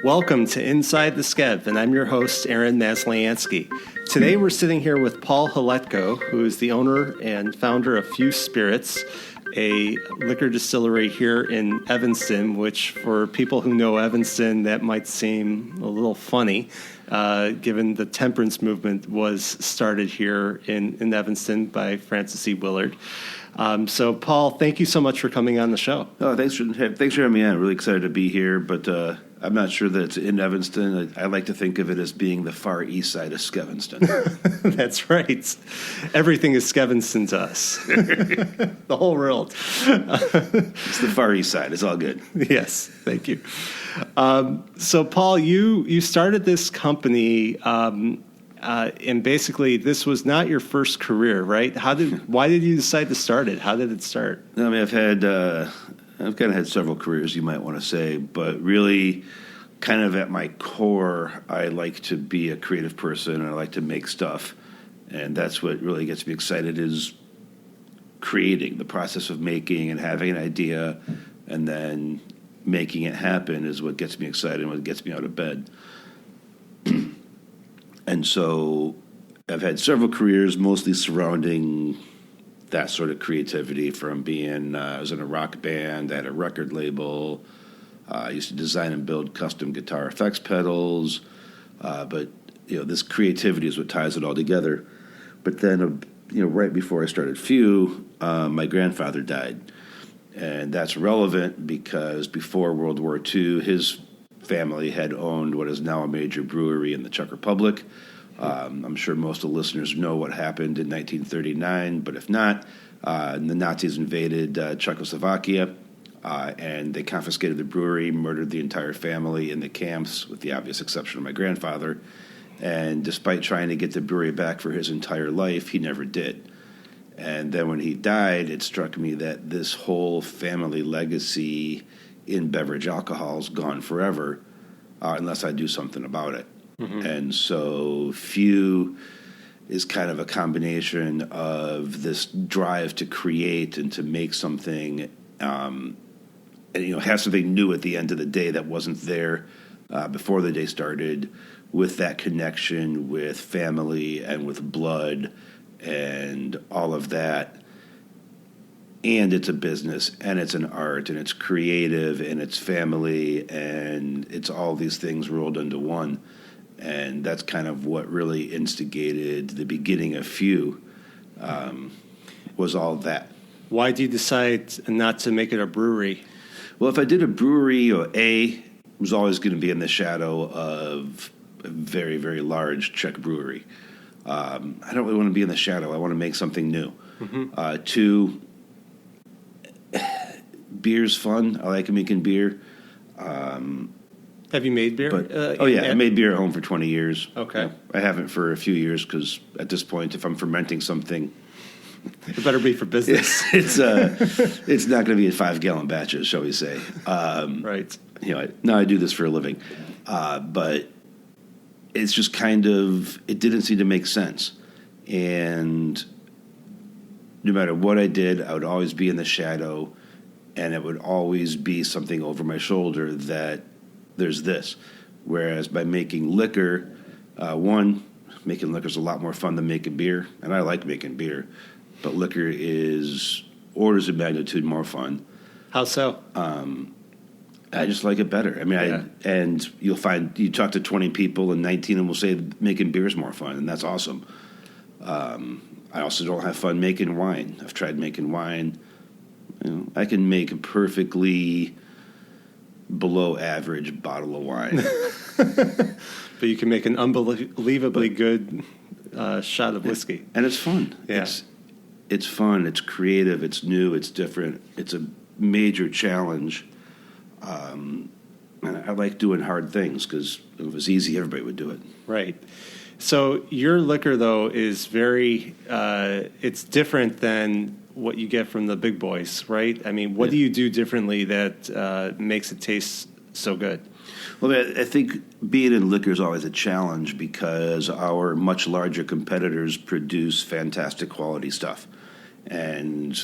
Welcome to Inside the Skev, and I'm your host, Aaron Masliansky. Today we're sitting here with Paul Hletko, who is the owner and founder of FEW Spirits, a liquor distillery here in Evanston, which for people who know Evanston, that might seem a little funny, given the temperance movement was started here in Evanston by Francis E. Willard. So, Paul, thank you so much for coming on the show. Oh, thanks for having me on. I'm really excited to be here, but I'm not sure that it's in Evanston. I like to think of it as being the far east side of Skevinston. That's right. Everything is Skevinston to us. The whole world. It's the far east side. It's all good. Yes, thank you. So, Paul, you started this company, and basically this was not your first career, right? Why did you decide to start it? How did it start? I mean, I've kind of had several careers, you might want to say, but really kind of at my core, I like to be a creative person and I like to make stuff. And that's what really gets me excited is creating, the process of making and having an idea and then making it happen is what gets me excited and what gets me out of bed. And so I've had several careers, mostly surrounding that sort of creativity, from being, I was in a rock band, I had a record label, I used to design and build custom guitar effects pedals, but, this creativity is what ties it all together. But then, right before I started FEW, my grandfather died. And that's relevant because before World War II, his family had owned what is now a major brewery in the Czech Republic. I'm sure most of the listeners know what happened in 1939, but if not, the Nazis invaded Czechoslovakia, and they confiscated the brewery, murdered the entire family in the camps, with the obvious exception of my grandfather. And despite trying to get the brewery back for his entire life, he never did. And then when he died, it struck me that this whole family legacy in beverage alcohol is gone forever, unless I do something about it. Mm-hmm. And so FEW is kind of a combination of this drive to create and to make something, and have something new at the end of the day that wasn't there before the day started, with that connection with family and with blood and all of that. And it's a business, and it's an art, and it's creative, and it's family, and it's all these things rolled into one. And that's kind of what really instigated the beginning of FEW, was all that. Why did you decide not to make it a brewery? Well, if I did a brewery, it was always going to be in the shadow of a very, very large Czech brewery. I don't really want to be in the shadow. I want to make something new. Mm-hmm. Two, beer's fun. I like making beer. Have you made beer? I made beer at home for 20 years. Okay. I haven't for a few years because at this point, if I'm fermenting something, it better be for business. It's not going to be in 5-gallon batches, shall we say? Right. I do this for a living, but it's just kind of, it didn't seem to make sense, and no matter what I did, I would always be in the shadow, and it would always be something over my shoulder that there's this. Whereas by making liquor, making liquor is a lot more fun than making beer, and I like making beer, but liquor is orders of magnitude more fun. How so? I just like it better. I mean, and you'll find, you talk to 20 people and 19 of them will say making beer is more fun, and that's awesome. I also don't have fun making wine. I've tried making wine. I can make a perfectly below average bottle of wine. But you can make an unbelievably good shot of whiskey. And it's fun. Yeah. It's fun. It's creative. It's new. It's different. It's a major challenge. And I like doing hard things because if it was easy, everybody would do it. Right. So your liquor, though, is very, it's different than what you get from the big boys, right? I mean, what do you do differently that makes it taste so good? Well, I think being in liquor is always a challenge because our much larger competitors produce fantastic quality stuff. And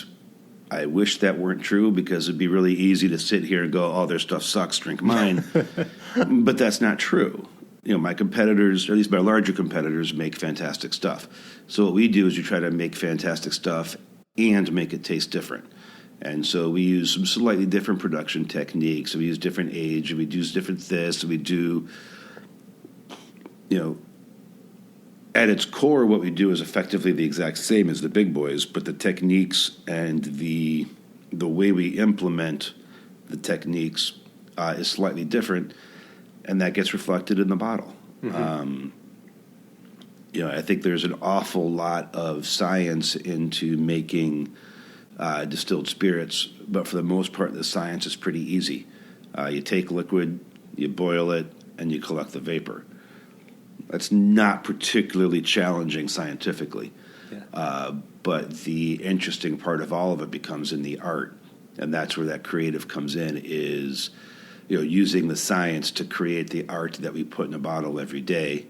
I wish that weren't true because it'd be really easy to sit here and go, oh, their stuff sucks, drink mine. But that's not true. My competitors, or at least my larger competitors, make fantastic stuff. So what we do is we try to make fantastic stuff and make it taste different. And so we use some slightly different production techniques. We use different age. We use different this. We do, at its core, what we do is effectively the exact same as the big boys, but the techniques and the way we implement the techniques is slightly different, and that gets reflected in the bottle. Mm-hmm. I think there's an awful lot of science into making distilled spirits, but for the most part, the science is pretty easy. You take liquid, you boil it, and you collect the vapor. That's not particularly challenging scientifically. Yeah. But the interesting part of all of it becomes in the art, and that's where that creative comes in, is using the science to create the art that we put in a bottle every day,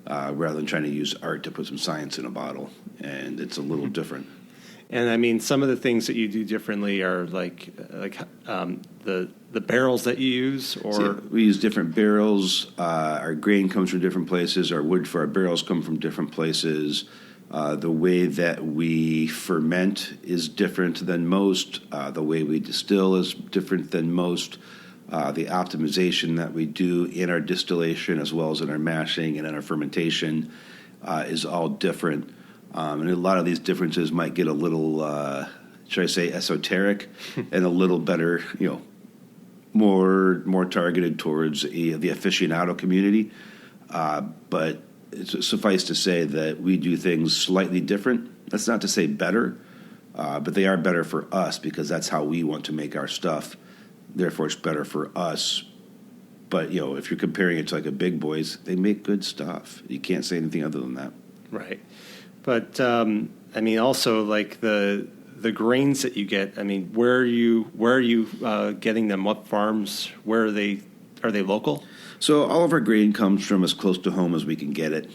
rather than trying to use art to put some science in a bottle. And it's a little different. And I mean, some of the things that you do differently are like the barrels that you use, or so we use different barrels. Our grain comes from different places. Our wood for our barrels come from different places. The way that we ferment is different than most. The way we distill is different than most. The optimization that we do in our distillation, as well as in our mashing and in our fermentation, is all different. And a lot of these differences might get a little, should I say, esoteric, and a little better, more targeted towards the aficionado community. But it's suffice to say that we do things slightly different. That's not to say better, but they are better for us because that's how we want to make our stuff. Therefore, it's better for us. But, if you're comparing it to like a big boys, they make good stuff. You can't say anything other than that. Right. But, also like the grains that you get, where are you getting them? What farms? Where are they? Are they local? So all of our grain comes from as close to home as we can get it.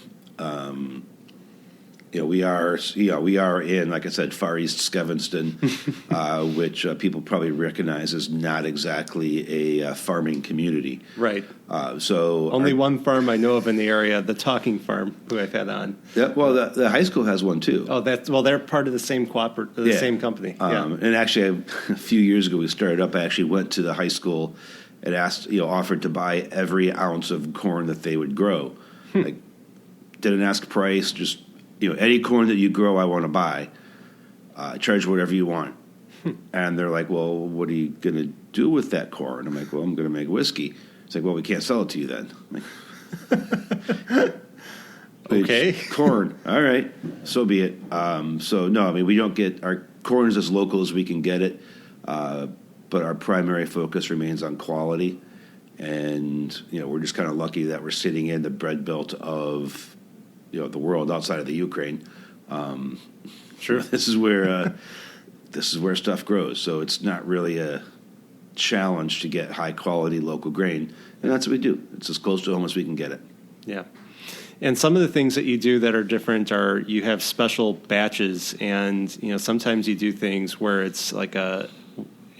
We are in, like I said, Far East Evanston, which people probably recognize as not exactly a farming community. Right. So only one farm I know of in the area, the Talking Farm, who I've had on. Yeah. Well, the high school has one too. Oh, they're part of the same same company. Yeah. And actually, a few years ago we started up. I actually went to the high school and asked, offered to buy every ounce of corn that they would grow. Like, didn't ask price, just. Any corn that you grow, I want to buy. Charge whatever you want. And they're like, well, what are you going to do with that corn? I'm like, well, I'm going to make whiskey. It's like, well, we can't sell it to you then. I'm like, okay. Corn. All right. So be it. We don't get our corn is as local as we can get it. But our primary focus remains on quality. And, we're just kind of lucky that we're sitting in the bread belt of the world outside of the Ukraine. Sure. This is where stuff grows. So it's not really a challenge to get high quality local grain, and that's what we do. It's as close to home as we can get it. Yeah. And some of the things that you do that are different are you have special batches, and sometimes you do things where it's like it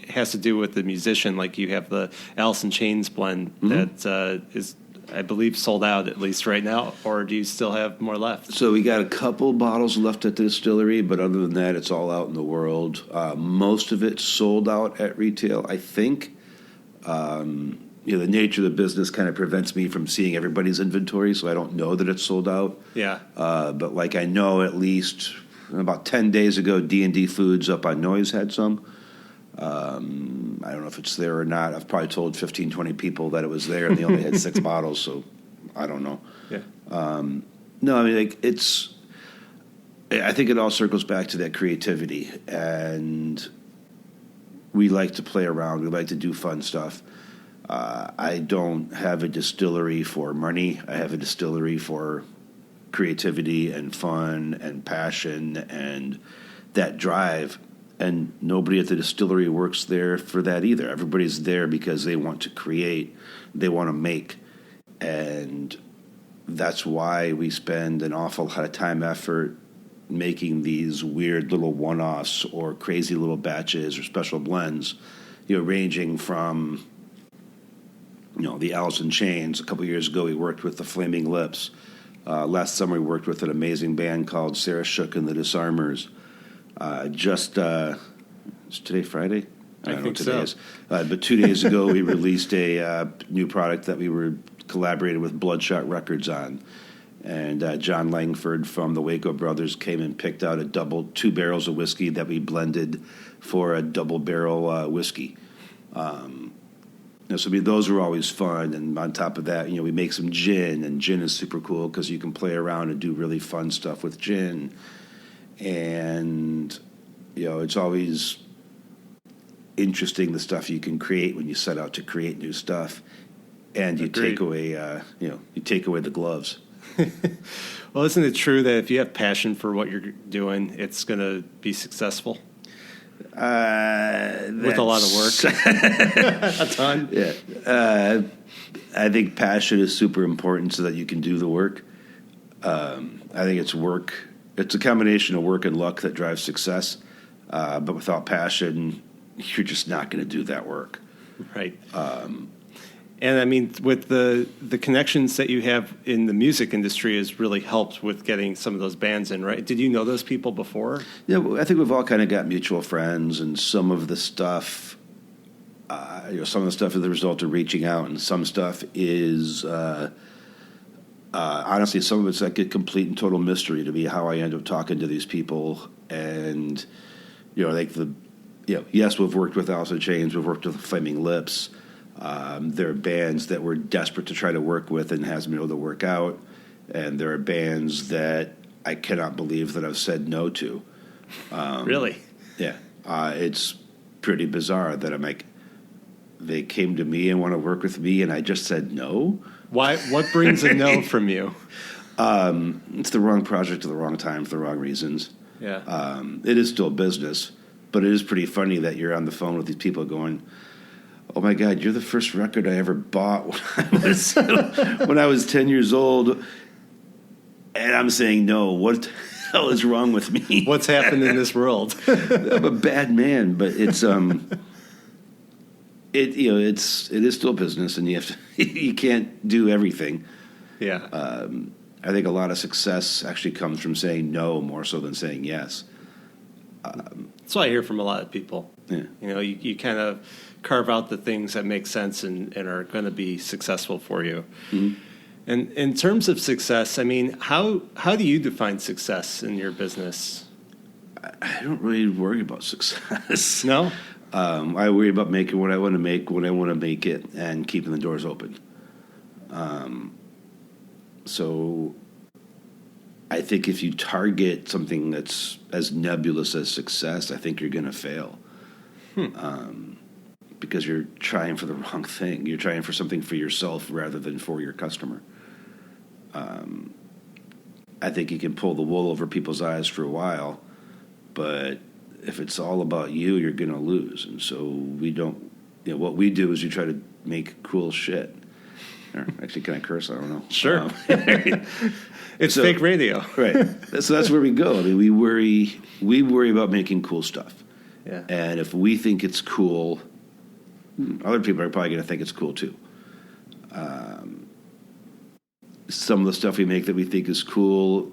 has to do with the musician. Like you have the Alice in Chains blend that is, I believe, sold out at least right now, or do you still have more left? So we got a couple bottles left at the distillery, but other than that, it's all out in the world. Most of it's sold out at retail, I think. The nature of the business kind of prevents me from seeing everybody's inventory, so I don't know that it's sold out. Yeah. But I know at least about 10 days ago, D&D Foods up on Noise had some. I don't know if it's there or not. I've probably told 15, 20 people that it was there, and they only had 6 bottles, so I don't know. Yeah. I think it all circles back to that creativity, and we like to play around. We like to do fun stuff. I don't have a distillery for money. I have a distillery for creativity and fun and passion and that drive. And nobody at the distillery works there for that either. Everybody's there because they want to create, they want to make. And that's why we spend an awful lot of time, effort, making these weird little one-offs or crazy little batches or special blends, ranging from, the Alice in Chains. A couple years ago, we worked with the Flaming Lips. Last summer, we worked with an amazing band called Sarah Shook and the Disarmers. Is today Friday? I don't know what today is. But 2 days ago, we released a new product that we were collaborating with Bloodshot Records on. And John Langford from the Waco Brothers came and picked out 2 barrels of whiskey that we blended for a double barrel whiskey. So those are always fun. And on top of that, we make some gin, and gin is super cool because you can play around and do really fun stuff with gin. And, it's always interesting the stuff you can create when you set out to create new stuff. And you take away, the gloves. Well, isn't it true that if you have passion for what you're doing, it's going to be successful? With a lot of work. A ton. Yeah. I think passion is super important so that you can do the work. I think it's work. It's a combination of work and luck that drives success. But without passion, you're just not going to do that work. Right. And I mean, with the connections that you have in the music industry has really helped with getting some of those bands in, right? Did you know those people before? Yeah, I think we've all kind of got mutual friends, and some of the stuff, some of the stuff is the result of reaching out, and some stuff is, honestly, some of it's like a complete and total mystery to me how I end up talking to these people, and yes, we've worked with Alice in Chains, we've worked with Flaming Lips. There are bands that we're desperate to try to work with and hasn't been able to work out. And there are bands that I cannot believe that I've said no to. Really? Yeah. It's pretty bizarre that I'm like, they came to me and want to work with me, and I just said no. Why? What brings a no from you? It's the wrong project at the wrong time for the wrong reasons. Yeah. It is still business, but it is pretty funny that you're on the phone with these people going, oh my God, you're the first record I ever bought when I was 10 years old. And I'm saying, no, what the hell is wrong with me? What's happened in this world? I'm a bad man, but it's, it is still business, and you can't do everything. Yeah. I think a lot of success actually comes from saying no more so than saying yes. That's what I hear from a lot of people. Yeah. You kind of carve out the things that make sense and are going to be successful for you. Mm-hmm. And in terms of success, I mean, how do you define success in your business? I don't really worry about success. No? I worry about making what I want to make when I want to make it and keeping the doors open. So I think if you target something that's as nebulous as success, I think you're going to fail. Because you're trying for the wrong thing. You're trying for something for yourself rather than for your customer. I think you can pull the wool over people's eyes for a while, but if it's all about you, you're going to lose. And so we don't, what we do is we try to make cool shit. Or actually, can I curse? I don't know. Sure. It's fake radio. Right. So that's where we go. I mean, we worry about making cool stuff. Yeah. And if we think it's cool, other people are probably going to think it's cool too. Some of the stuff we make that we think is cool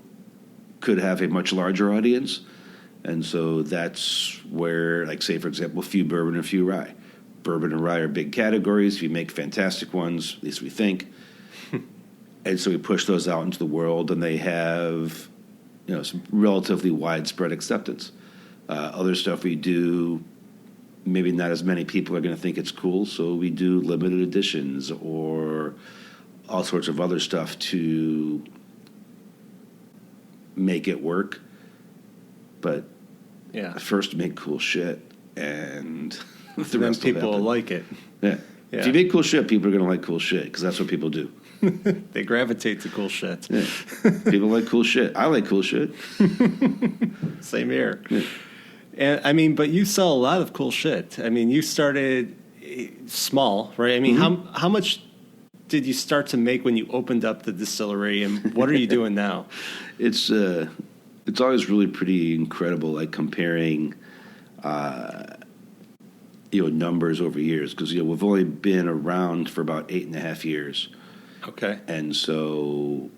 could have a much larger audience. And so that's where, like, say, for example, few bourbon and few rye. Bourbon and rye are big categories. We make fantastic ones, at least we think. And so we push those out into the world, and they have, some relatively widespread acceptance. Other stuff we do, maybe not as many people are going to think it's cool, so we do limited editions or all sorts of other stuff to make it work. But first make cool shit, and the rest people will like it. Yeah. If you make cool shit, people are going to like cool shit, because that's what people do. They gravitate to cool shit. Yeah. People like cool shit. I like cool shit. Same here. Yeah. And I mean, but you sell a lot of cool shit. I mean, you started small, right? I mean, how much did you start to make when you opened up the distillery, and what are you doing now? It's it's always really pretty incredible, like comparing, numbers over years, because we've only been around for about 8.5 years. Okay. And so,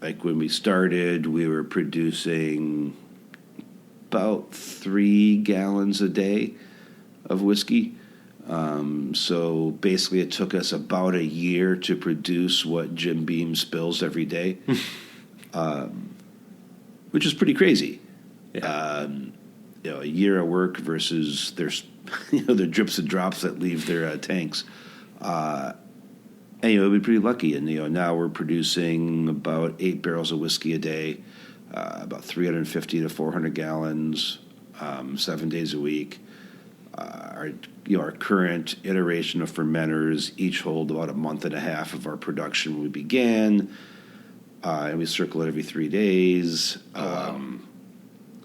like when we started, we were producing about 3 gallons a day of whiskey. So basically, it took us about a year to produce what Jim Beam spills every day, which is pretty crazy. Yeah. A year of work versus there's the drips and drops that leave their tanks. And we've been pretty lucky, and now we're producing about 8 barrels of whiskey a day, about 350 to 400 gallons, 7 days a week. Our current iteration of fermenters each hold about a month and a half of our production when we began, and we circle it every 3 days. Oh, wow.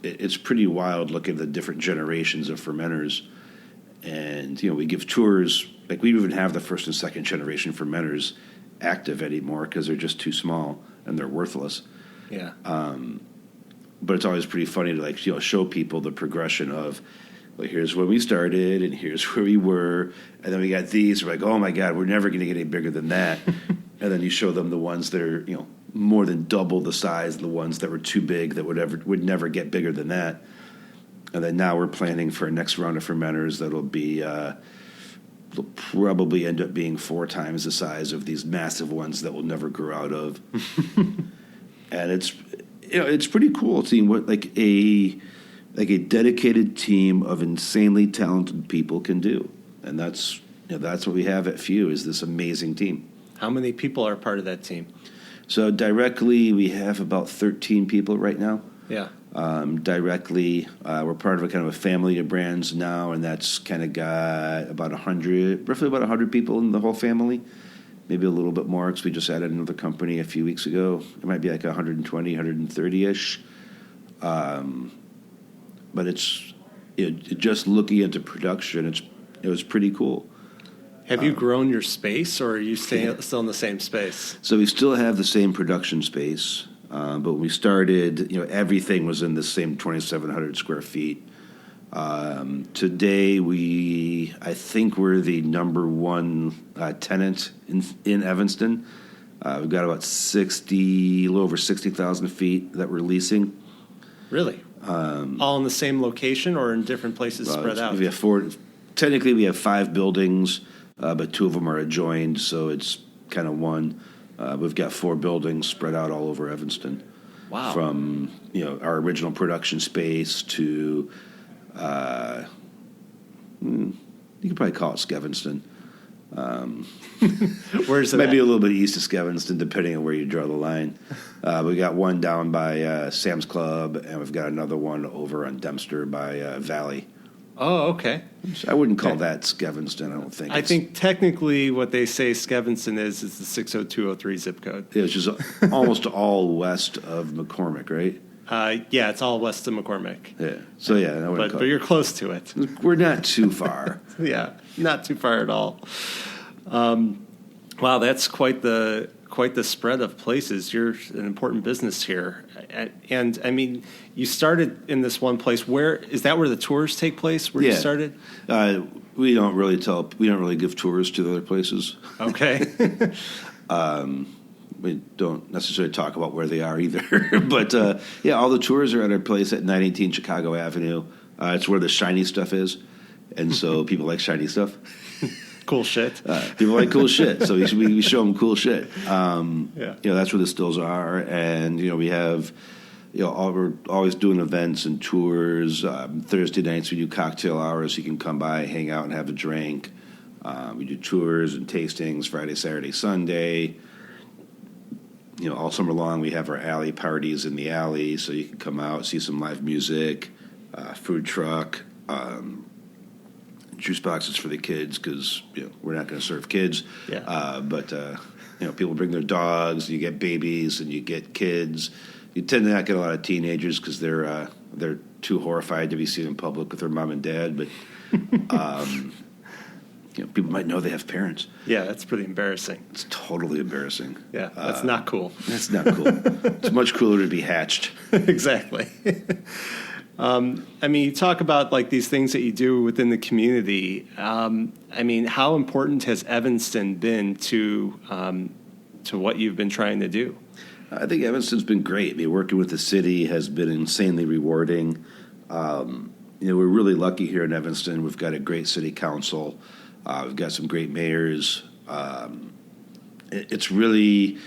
It's pretty wild looking at the different generations of fermenters. And, we give tours, like we don't even have the first and second generation fermenters active anymore because they're just too small and they're worthless. Yeah. But it's always pretty funny to show people the progression of, well, here's when we started and here's where we were. And then we got these. We're like, oh my God, we're never going to get any bigger than that. And then you show them the ones that are, more than double the size, the ones that were too big that would never get bigger than that. And then now we're planning for a next round of fermenters that'll be will probably end up being 4 times the size of these massive ones that we'll never grow out of. And it's pretty cool seeing what a dedicated team of insanely talented people can do. And that's what we have at FEW is this amazing team. How many people are part of that team? So directly, we have about 13 people right now. Yeah. Directly, we're part of a kind of a family of brands now, and that's kind of got about roughly about 100 people in the whole family, maybe a little bit more because we just added another company a few weeks ago. It might be like 120, 130-ish. But it's just looking into production, it was pretty cool. Have you grown your space, or are you still in the same space? So we still have the same production space. But when we started, everything was in the same 2,700 square feet. Today, I think we're the number one tenant in Evanston. We've got about a little over 60,000 feet that we're leasing. Really? All in the same location or in different places spread out? We have 4. Technically, we have 5 buildings, but 2 of them are adjoined, so it's kind of one. We've got 4 buildings spread out all over Evanston. Wow. From our original production space to you could probably call it Skevinston. Where's it? Maybe at? a little bit east of Skevinston, depending on where you draw the line. We got one down by Sam's Club, and we've got another one over on Dempster by Valley. Oh, okay. I wouldn't call that Skevinston, I don't think. I think technically what they say Skevinston is the 60203 zip code. It's just almost all west of McCormick, right? Yeah, it's all west of McCormick. Yeah. So, yeah. I wouldn't But you're close to it. We're not too far. Yeah, not too far at all. Wow, that's quite the spread of places. You're an important business here. And, I mean, you started in this one place. Is that where the tours take place, where you started? We don't really give tours to the other places. Okay. We don't necessarily talk about where they are either. But, all the tours are at our place at 918 Chicago Avenue. It's where the shiny stuff is. And so people like shiny stuff. Cool shit. People like cool shit, so we show them cool shit. Yeah. That's where the stills are, and we have, we're always doing events and tours. Thursday nights we do cocktail hours. You can come by, hang out, and have a drink. We do tours and tastings Friday, Saturday, Sunday. All summer long we have our alley parties in the alley, so you can come out, see some live music, food truck. Juice boxes for the kids because we're not going to serve kids. Yeah. But people bring their dogs. You get babies and you get kids. You tend to not get a lot of teenagers because they're too horrified to be seen in public with their mom and dad. But people might know they have parents. Yeah, that's pretty embarrassing. It's totally embarrassing. Yeah, that's not cool. That's not cool. It's much cooler to be hatched. Exactly. You talk about like these things that you do within the community. How important has Evanston been to what you've been trying to do? I think Evanston's been great. Working with the city has been insanely rewarding. We're really lucky here in Evanston. We've got a great city council. We've got some great mayors. It's really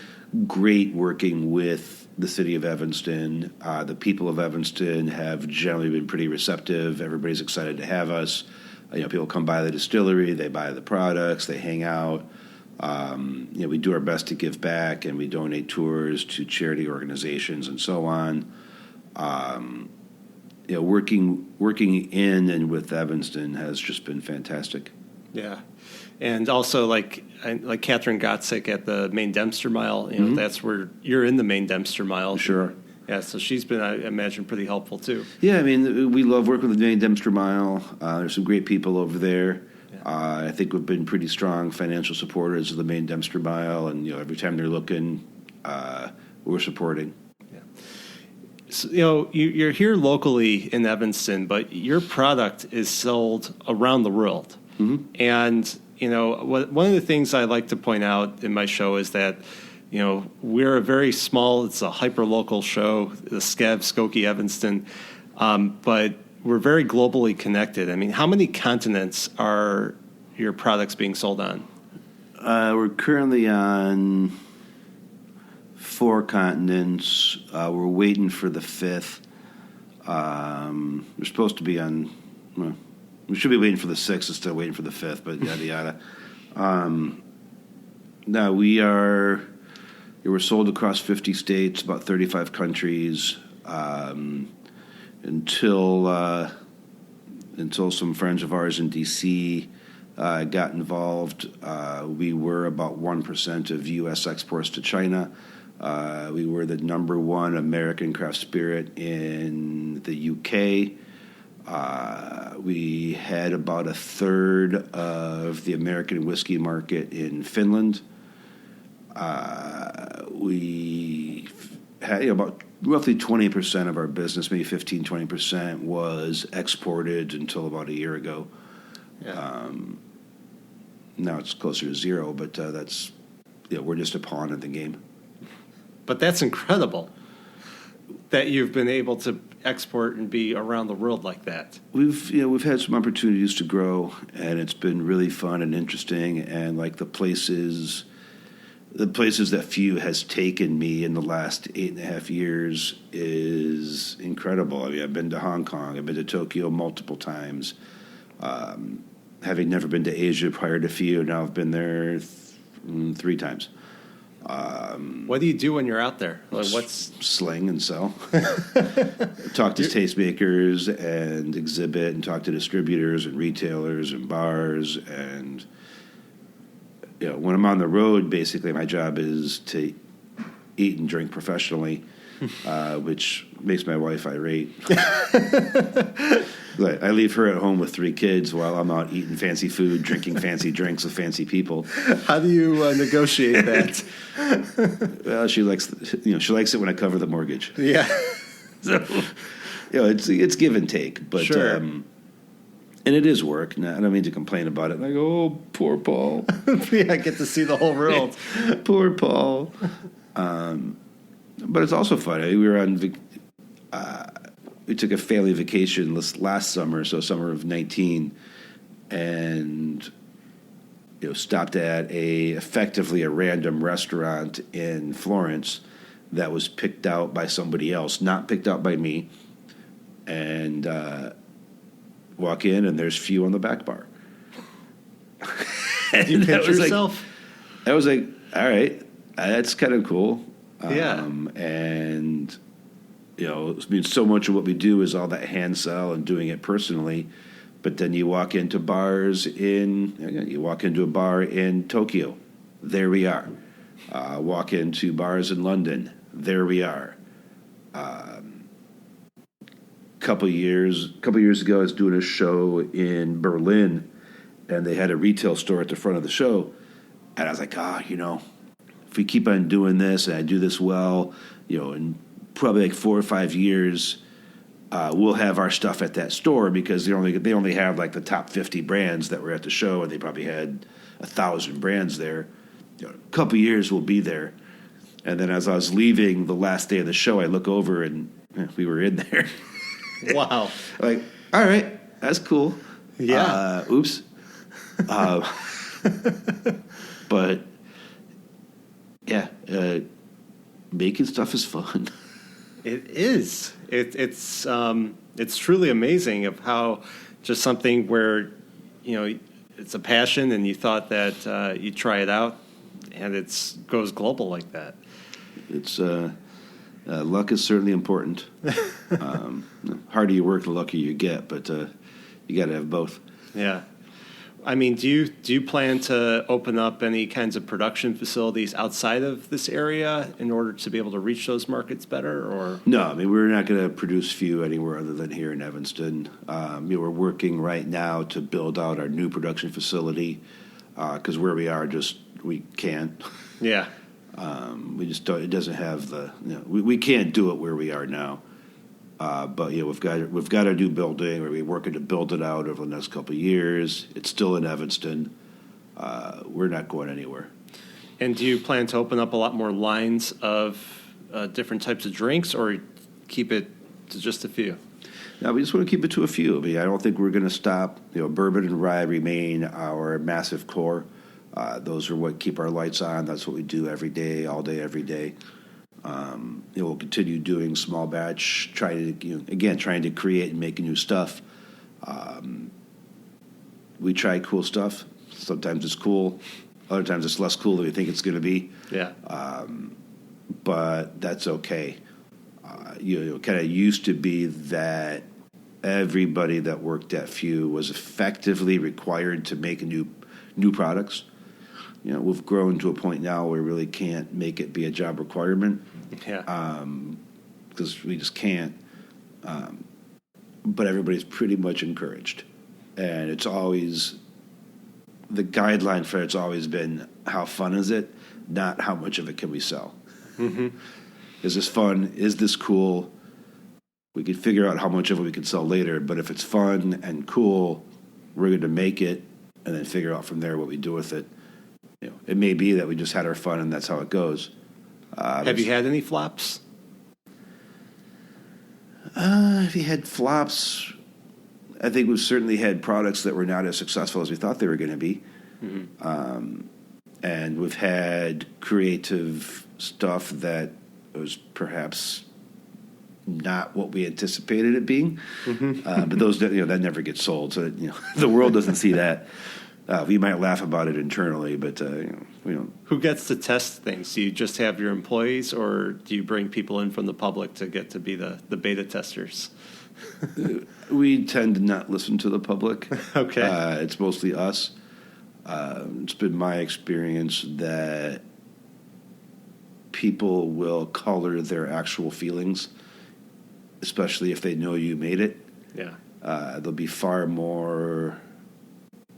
great working with the city of Evanston. The people of Evanston have generally been pretty receptive. Everybody's excited to have us. People come by the distillery, they buy the products, they hang out. We do our best to give back, and we donate tours to charity organizations and so on. Working in and with Evanston has just been fantastic. Yeah, and also like Catherine Gottsick at the Main Dempster Mile. That's where you're in the Main Dempster Mile. Sure. Yeah, so she's been, I imagine, pretty helpful too. Yeah, we love working with the Main Dempster Mile. There's some great people over there. Yeah. I think we've been pretty strong financial supporters of the Main Dempster Mile, and every time they're looking, we're supporting. Yeah. So, you're here locally in Evanston, but your product is sold around the world. Mm-hmm. And one of the things I like to point out in my show is that we're a very small, it's a hyper-local show, the Skev, Skokie, Evanston, but we're very globally connected. How many continents are your products being sold on? We're currently on 4 continents. We're waiting for the 5th. We're supposed to be on, we should be waiting for the 6th instead of waiting for the 5th, but yada, yada. No, we're sold across 50 states, about 35 countries, until some friends of ours in D.C. Got involved. We were about 1% of U.S. exports to China. We were the number 1 American craft spirit in the U.K. We had about 1/3 of the American whiskey market in Finland. We had about roughly 20% of our business, maybe 15-20%, was exported until about a year ago. Yeah. Now it's closer to 0, but that's we're just a pawn in the game. But that's incredible that you've been able to export and be around the world like that. We've had some opportunities to grow, and it's been really fun and interesting. And like the places that FEW has taken me in the last 8.5 years is incredible. I've been to Hong Kong, I've been to Tokyo multiple times. Having never been to Asia prior to FEW, now I've been there 3 times. What do you do when you're out there? What's sling and sell? Talk to tastemakers and exhibit, and talk to distributors and retailers and bars. And when I'm on the road, basically my job is to eat and drink professionally, which makes my wife irate. I leave her at home with 3 kids while I'm out eating fancy food, drinking fancy drinks with fancy people. How do you negotiate that? Well, she likes it when I cover the mortgage. Yeah. So, it's give and take, but sure. And it is work. Now, I don't mean to complain about it. Like, oh, poor Paul. Yeah, I get to see the whole world. Poor Paul. But it's also fun. We were on. We took a family vacation last summer, so summer of 19, and stopped at effectively a random restaurant in Florence that was picked out by somebody else, not picked out by me, and walk in and there's FEW on the back bar. Do you pinch yourself? I was like, all right, that's kind of cool. Yeah. And so much of what we do is all that hand sell and doing it personally. But then you walk into a bar in Tokyo, there we are. Walk into bars in London, there we are. Couple years ago, I was doing a show in Berlin, and they had a retail store at the front of the show. And I was like, if we keep on doing this and I do this well, in probably like 4 or 5 years, we'll have our stuff at that store, because they only have like the top 50 brands that were at the show, and they probably had 1,000 brands there. A couple of years we'll be there. And then as I was leaving the last day of the show, I look over and we were in there. Wow. Like, all right, that's cool. Yeah. Oops. But yeah, making stuff is fun. It is. It's truly amazing of how just something where, it's a passion and you thought that you'd try it out, and it goes global like that. It's luck is certainly important. Harder you work, the luckier you get, but you got to have both. Yeah. I mean, do you plan to open up any kinds of production facilities outside of this area in order to be able to reach those markets better? Or no, I mean, we're not going to produce FEW anywhere other than here in Evanston. We're working right now to build out our new production facility, because where we are, we can't. Yeah. We just don't. It doesn't have the. We can't do it where we are now. But we've got our new building. We're working to build it out over the next couple of years. It's still in Evanston. We're not going anywhere. And do you plan to open up a lot more lines of different types of drinks, or keep it to just a few? No, we just want to keep it to a few. I mean, I don't think we're going to stop. Bourbon and rye remain our massive core. Those are what keep our lights on. That's what we do every day, all day, every day. We'll continue doing small batch, trying to create and make new stuff. We try cool stuff. Sometimes it's cool. Other times it's less cool than we think it's going to be. Yeah. But that's okay. Kind of used to be that everybody that worked at FEW was effectively required to make new products. We've grown to a point now where we really can't make it be a job requirement. Yeah. Because we just can't. But everybody's pretty much encouraged. And it's always, the guideline for it's always been, how fun is it? Not how much of it can we sell. Mm-hmm. Is this fun? Is this cool? We can figure out how much of it we can sell later. But if it's fun and cool, we're going to make it and then figure out from there what we do with it. It may be that we just had our fun and that's how it goes. Have you had any flops? If you had flops, I think we've certainly had products that were not as successful as we thought they were going to be. Mm-hmm. And we've had creative stuff that was perhaps not what we anticipated it being. Mm-hmm. But those, that never gets sold. So, the world doesn't see that. We might laugh about it internally, but we don't. Who gets to test things? Do you just have your employees, or do you bring people in from the public to get to be the beta testers? We tend to not listen to the public. Okay. It's mostly us. It's been my experience that people will color their actual feelings, especially if they know you made it. Yeah. They'll be far more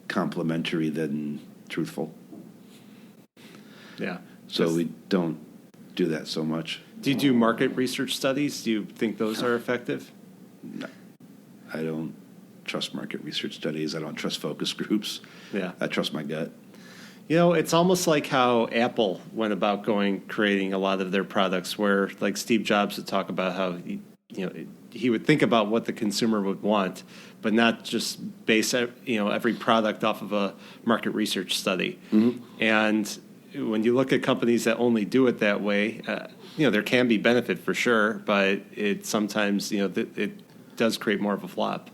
complimentary than truthful. Yeah. So we don't do that so much. Do you do market research studies? Do you think those are effective? No. I don't trust market research studies. I don't trust focus groups. Yeah. I trust my gut. It's almost like how Apple went about creating a lot of their products, where like Steve Jobs would talk about how he would think about what the consumer would want, but not just base every product off of a market research study. Mm-hmm. And when you look at companies that only do it that way, there can be benefit for sure, but it sometimes it does create more of a flop.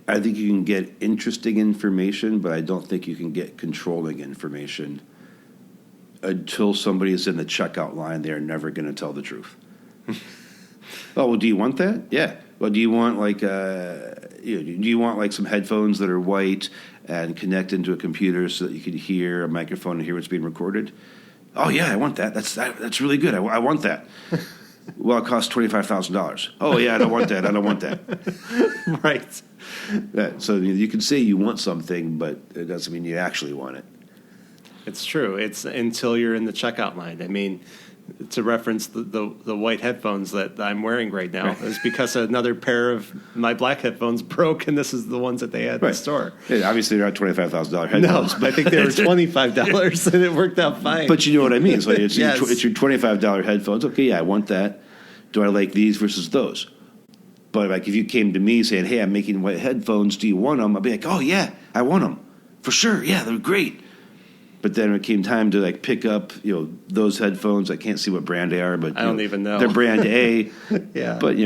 I think you can get interesting information, but I don't think you can get controlling information. Until somebody is in the checkout line, they're never going to tell the truth. Oh, well, do you want that? Yeah. Well, do you want some headphones that are white and connect into a computer so that you can hear a microphone and hear what's being recorded? Oh yeah, I want that. That's really good. I want that. Well, it costs $25,000. Oh, yeah, I don't want that. I don't want that. Right. So you can say you want something, but it doesn't mean you actually want it. It's true. It's until you're in the checkout line. I mean, to reference the white headphones that I'm wearing right now, is because another pair of my black headphones broke, and this is the ones that they had in the store. Yeah, obviously, they're not $25,000 headphones. No, I think they were $25, and it worked out fine. But you know what I mean. So it's, Yes. it's your $25 headphones. Okay, yeah, I want that. Do I like these versus those? But like if you came to me saying, hey, I'm making white headphones, do you want them? I'd be like, oh, yeah, I want them. For sure, yeah, they're great. But then when it came time to like pick up, those headphones, I can't see what brand they are, but I don't even know. They're brand A. Yeah. But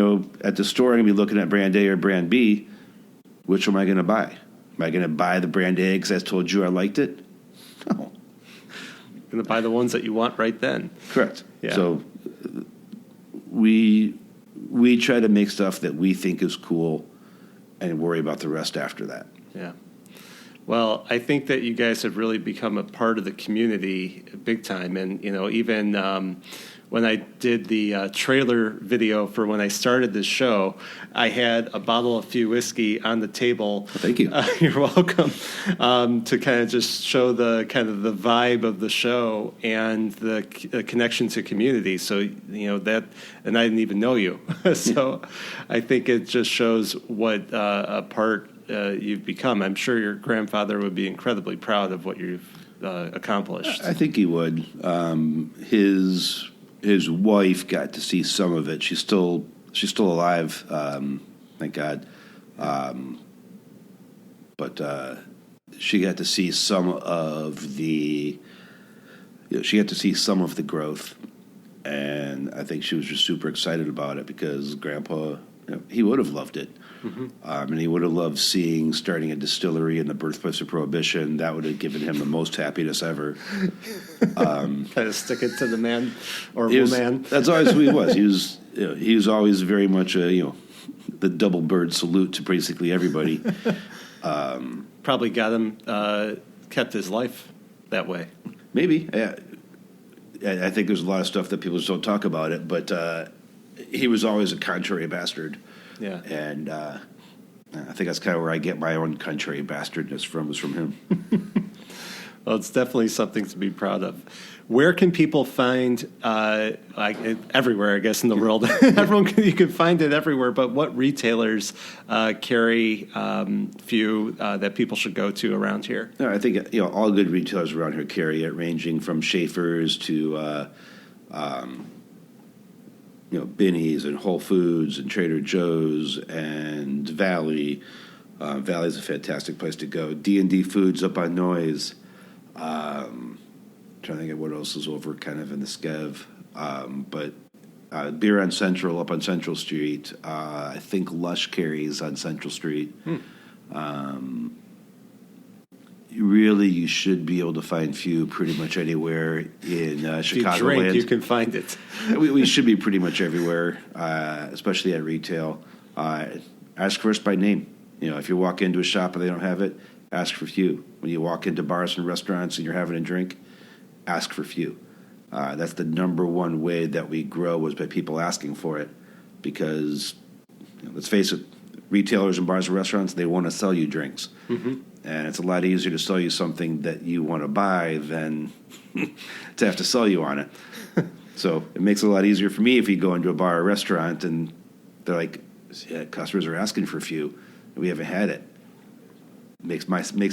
at the store, I'm gonna be looking at brand A or brand B. Which am I gonna buy? Am I gonna buy the brand A because I told you I liked it? No. You're going to buy the ones that you want right then. Correct. Yeah. So we try to make stuff that we think is cool, and worry about the rest after that. Yeah. Well, I think that you guys have really become a part of the community big time. And, even when I did the trailer video for when I started this show, I had a bottle of FEW whiskey on the table. Well, thank you. You're welcome. To kind of just show the kind of the vibe of the show and the connection to community. So, that, and I didn't even know you. So I think it just shows what a part you've become. I'm sure your grandfather would be incredibly proud of what you've accomplished. I think he would. His wife got to see some of it. She's still alive, thank God. But she got to see some of the growth, and I think she was just super excited about it because Grandpa, he would have loved it. Mm-hmm. And he would have loved starting a distillery in the birthplace of Prohibition. That would have given him the most happiness ever. Kind of stick it to the man or woman. That's always who he was. He was always very much the double bird salute to basically everybody. Probably got him kept his life that way. Maybe. I think there's a lot of stuff that people just don't talk about it, but he was always a contrary bastard. Yeah. And I think that's kind of where I get my own contrary bastardness from, is from him. Well, it's definitely something to be proud of. Where can people find, everywhere, I guess, in the world? You can find it everywhere, but what retailers carry FEW that people should go to around here? No, I think all good retailers around here carry it, ranging from Schaefer's to Binny's and Whole Foods and Trader Joe's and Valley. Valley's a fantastic place to go. D&D Foods up on Noise. Trying to think of what else is over kind of in the Skev. But Beer on Central up on Central Street. I think Lush carries on Central Street. You should be able to find FEW pretty much anywhere in Chicagoland. If you drink, you can find it. we should be pretty much everywhere, especially at retail. Ask for us by name. If you walk into a shop and they don't have it, ask for FEW. When you walk into bars and restaurants and you're having a drink, ask for FEW. That's the number one way that we grow, is by people asking for it. Because, let's face it, retailers and bars and restaurants, they want to sell you drinks. Mm-hmm. And it's a lot easier to sell you something that you want to buy than to have to sell you on it. So it makes it a lot easier for me if you go into a bar or restaurant and they're like, yeah, customers are asking for FEW, and we haven't had it. Makes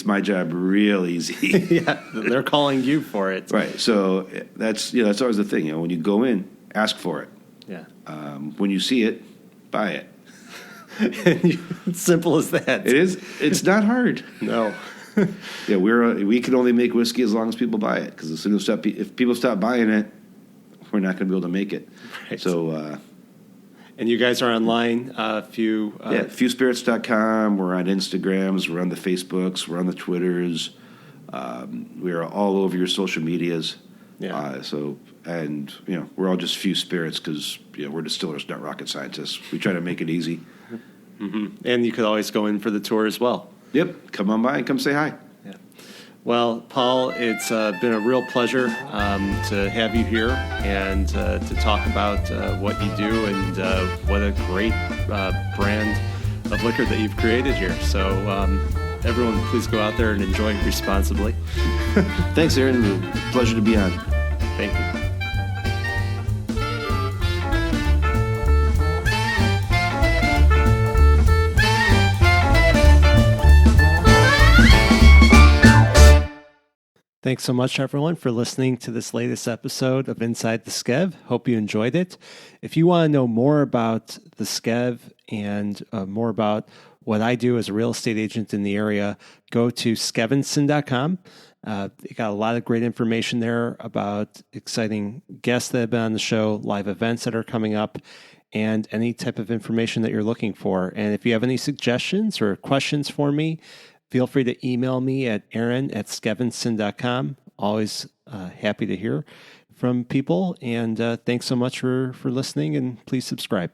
my job real easy. Yeah, they're calling you for it. Right. So that's always the thing. When you go in, ask for it. Yeah. When you see it, buy it. It's simple as that. It is. It's not hard. No. Yeah, we can only make whiskey as long as people buy it. Because as soon as if people stop buying it, we're not going to be able to make it. Right. So. And you guys are online, FEW. FEWspirits.com. We're on Instagrams. We're on the Facebooks. We're on the Twitters. We are all over your social medias. Yeah. We're all just FEW Spirits because we're distillers, not rocket scientists. We try to make it easy. Mm-hmm. And you could always go in for the tour as well. Yep. Come on by and come say hi. Yeah. Well, Paul, it's been a real pleasure to have you here and to talk about what you do and what a great brand of liquor that you've created here. So everyone, please go out there and enjoy responsibly. Thanks, Aaron. Pleasure to be on. Thank you. Thanks so much, everyone, for listening to this latest episode of Inside the Skev. Hope you enjoyed it. If you want to know more about the Skev and more about what I do as a real estate agent in the area, go to Evanston.com. They got a lot of great information there about exciting guests that have been on the show, live events that are coming up, and any type of information that you're looking for. And if you have any suggestions or questions for me, feel free to email me at aaron@skevinston.com. Always happy to hear from people. And thanks so much for listening, and please subscribe.